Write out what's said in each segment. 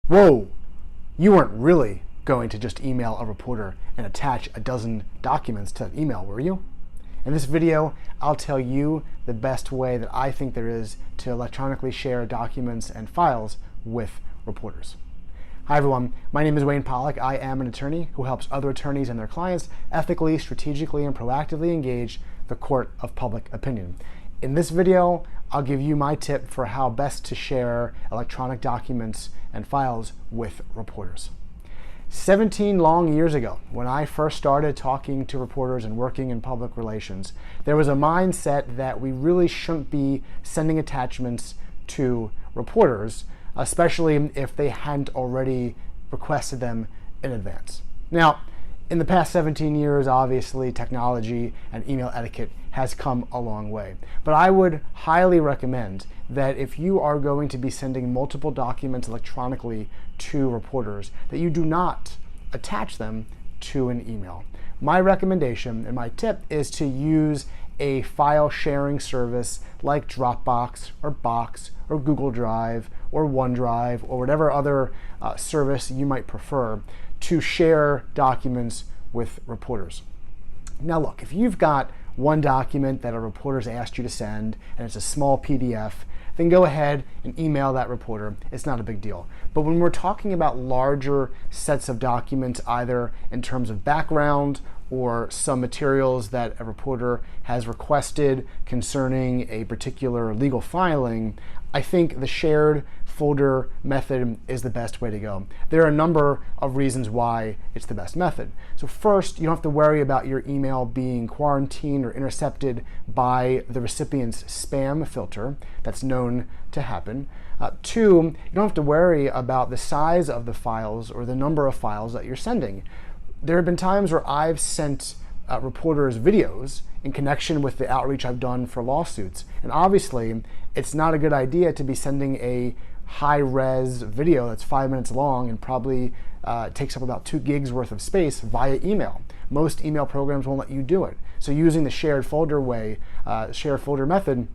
Whoa, you weren't really going to just email a reporter and attach a dozen documents to that email, were you? In this video, I'll tell you the best way that I think there is to electronically share documents and files with reporters. Hi everyone, my name is Wayne Pollack. I am an attorney who helps other attorneys and their clients ethically, strategically, and proactively engage the court of public opinion. In this video, I'll give you my tip for how best to share electronic documents and files with reporters. 17 long years ago, when I first started talking to reporters and working in public relations, there was a mindset that we really shouldn't be sending attachments to reporters, especially if they hadn't already requested them in advance. Now, in the past 17 years, obviously, technology and email etiquette has come a long way. But I would highly recommend that if you are going to be sending multiple documents electronically to reporters, that you do not attach them to an email. My recommendation and my tip is to use a file sharing service like Dropbox or Box or Google Drive or OneDrive or whatever other service you might prefer to share documents with reporters. Now look, if you've got one document that a reporter's asked you to send and it's a small PDF, then go ahead and email that reporter. It's not a big deal. But when we're talking about larger sets of documents, either in terms of background or some materials that a reporter has requested concerning a particular legal filing, I think the shared folder method is the best way to go. There are a number of reasons why it's the best method. So first, you don't have to worry about your email being quarantined or intercepted by the recipient's spam filter. That's known to happen. Two, you don't have to worry about the size of the files or the number of files that you're sending. There have been times where I've sent reporters videos in connection with the outreach I've done for lawsuits. And obviously, it's not a good idea to be sending a high-res video that's 5 minutes long and probably takes up about 2 gigs worth of space via email. Most email programs won't let you do it. So using the shared folder method,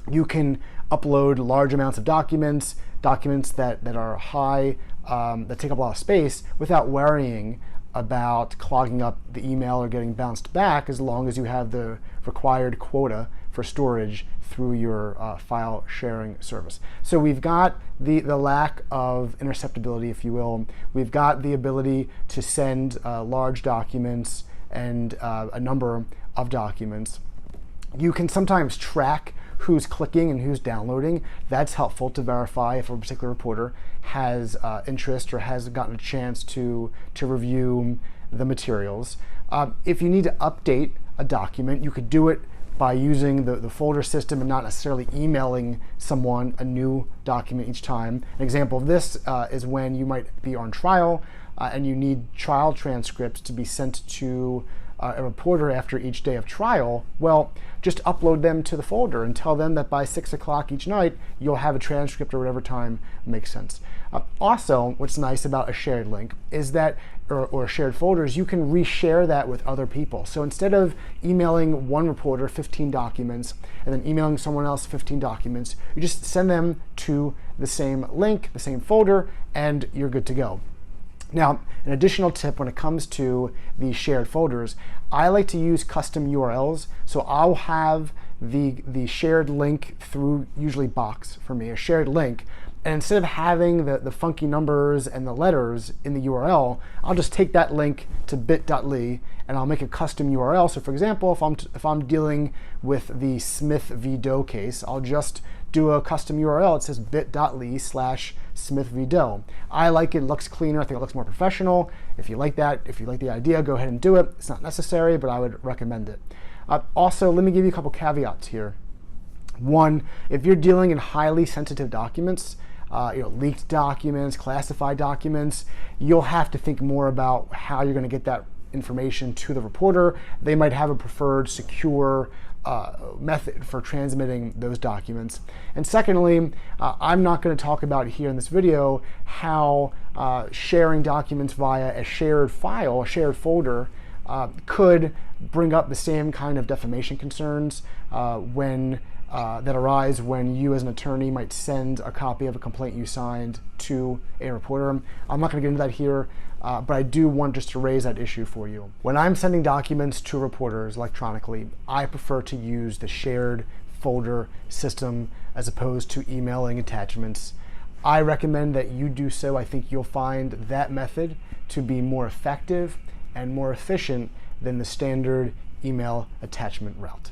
you can upload large amounts of documents that are high, that take up a lot of space without worrying about clogging up the email or getting bounced back, as long as you have the required quota for storage through your file sharing service. So we've got the lack of interceptability, if you will. We've got the ability to send large documents and a number of documents. You can sometimes track who's clicking and who's downloading. That's helpful to verify if a particular reporter has interest or has gotten a chance to review the materials. If you need to update a document, you could do it by using the folder system and not necessarily emailing someone a new document each time. An example of this is when you might be on trial and you need trial transcripts to be sent to a reporter after each day of trial. Well, just upload them to the folder and tell them that by 6 o'clock each night, you'll have a transcript or whatever time makes sense. Also, what's nice about a shared link is that, or shared folders, you can reshare that with other people. So instead of emailing one reporter 15 documents and then emailing someone else 15 documents, you just send them to the same link, the same folder, and you're good to go. Now, an additional tip when it comes to these shared folders, I like to use custom URLs. So I'll have the shared link through usually Box for me, a shared link. And instead of having the funky numbers and the letters in the URL, I'll just take that link to bit.ly and I'll make a custom URL. So for example, if I'm dealing with the Smith v. Doe case, I'll just do a custom URL. It says bit.ly/Smith v. Doe. I like it, looks cleaner, I think it looks more professional. If you like that, if you like the idea, go ahead and do it. It's not necessary, but I would recommend it. Also, let me give you a couple caveats here. One, if you're dealing in highly sensitive documents, leaked documents, classified documents, you'll have to think more about how you're going to get that information to the reporter. They might have a preferred secure method for transmitting those documents. And secondly, I'm not going to talk about here in this video how sharing documents via a shared file, a shared folder, could bring up the same kind of defamation concerns when that arise when you as an attorney might send a copy of a complaint you signed to a reporter. I'm not going to get into that here, but I do want just to raise that issue for you. When I'm sending documents to reporters electronically, I prefer to use the shared folder system as opposed to emailing attachments. I recommend that you do so. I think you'll find that method to be more effective and more efficient than the standard email attachment route.